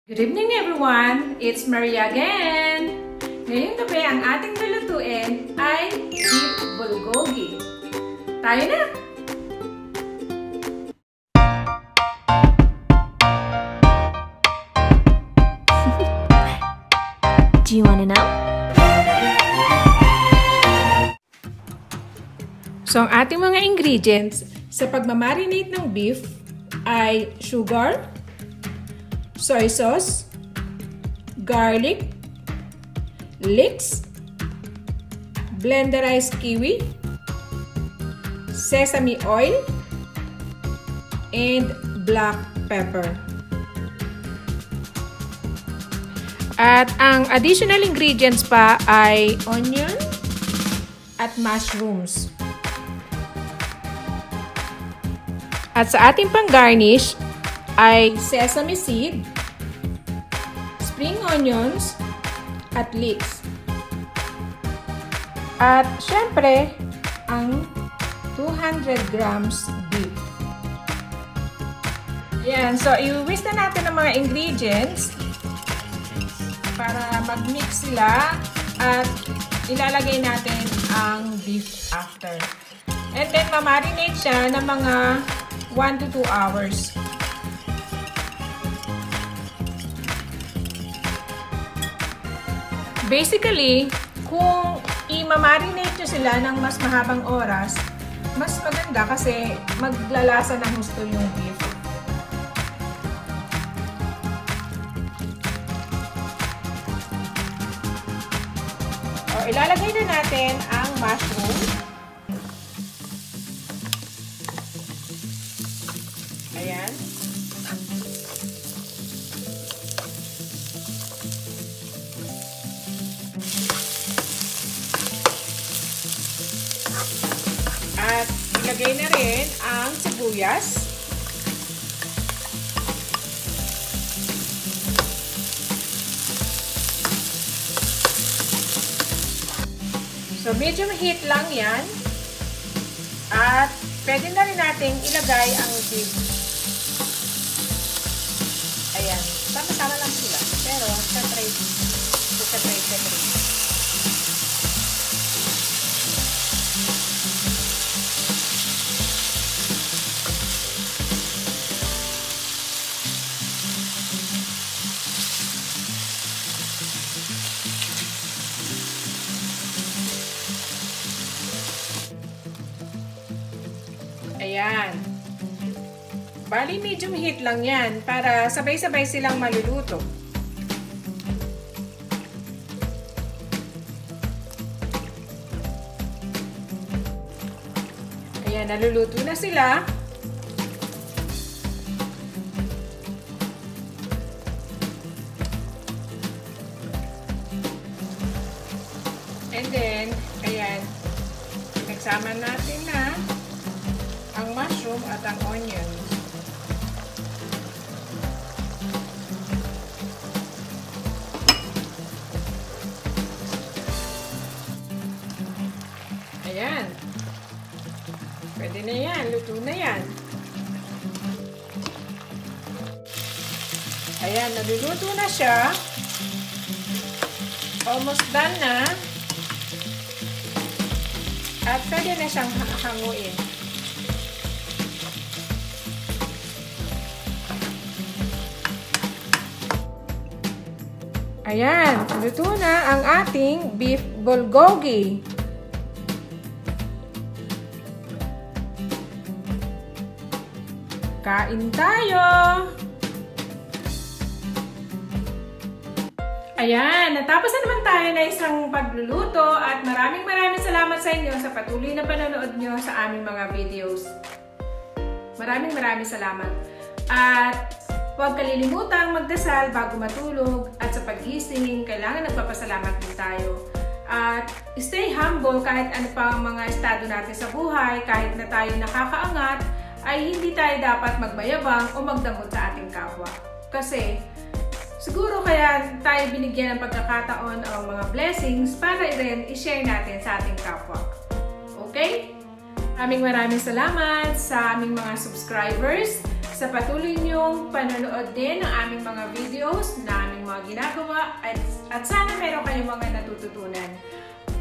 Good evening everyone! It's Maria again! Ngayong gabi ang ating lulutuin ay beef bulgogi. Tayo na! Do you wanna know? So ang ating mga ingredients sa pagmamarinate ng beef ay sugar, soy sauce, garlic, leeks, blenderized kiwi, sesame oil, and black pepper. At ang additional ingredients pa ay onion at mushrooms. At sa ating pang-garnish ay sesame seed, spring onions, at leeks. At syempre, ang 200 grams beef. Ayan, so i-whisk na natin ang mga ingredients para mag-mix sila at ilalagay natin ang beef after. And then, mamarinate siya ng mga 1 to 2 hours. Basically, kung i-marinate nyo sila ng mas mahabang oras, mas maganda kasi maglalasa ng gusto yung beef. O, ilalagay na natin ang mushroom. Ayan. At ilagay na rin ang sibuyas. So, medium heat lang yan. At pwede na rin natin ilagay ang beef. Ayan. Sama-sama lang sila. Pero, separate. Ayan. Bali, medium heat lang yan para sabay-sabay silang maluluto. Ayan, naluluto na sila. And then, ayan, nagsama natin na ang mushroom at ang onion. Ayan. Pwede na yan. Luto na yan. Ayan. Naluluto na siya. Almost done na. At pwede na siyang hanguin. Ayan, luto na ang ating beef bulgogi. Kain tayo! Ayan, natapos na naman tayo na isang pagluluto at maraming salamat sa inyo sa patuloy na panonood nyo sa aming mga videos. Maraming salamat. At huwag kalilimutang magdasal bago matulog at sa paggising, kailangan nagpapasalamat din tayo. At stay humble kahit ano pa ang mga estado natin sa buhay, kahit na tayo nakakaangat, ay hindi tayo dapat magmayabang o magdamot sa ating kapwa. Kasi siguro kaya tayo binigyan ng pagkakataon o mga blessings para rin i-share natin sa ating kapwa. Okay? Maraming salamat sa aming mga subscribers, sa patuloy niyong panonood din ng aming mga videos na aming mga ginagawa at sana meron kayong mga natututunan.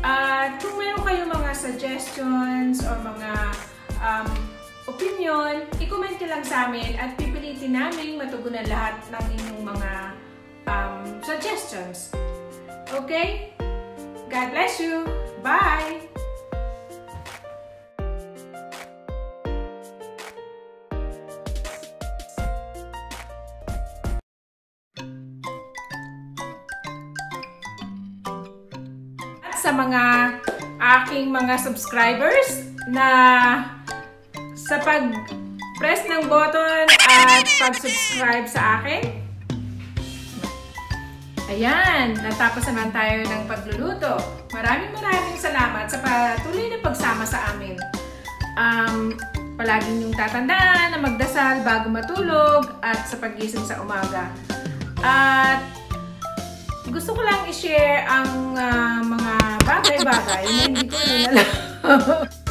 At kung meron kayong mga suggestions or mga opinion, i-comment lang sa amin at pipilitin namin matugunan lahat ng inyong mga suggestions. Okay? God bless you! Bye! Sa mga aking mga subscribers na sa pag-press ng button at pag-subscribe sa akin. Ayan, natapos naman tayo ng pagluluto. Maraming salamat sa patuloy na pagsama sa amin. Palagi niyong tatandaan na magdasal bago matulog at sa paggising sa umaga. At gusto ko lang i-share ang mga bagay-bagay na hindi ko alam.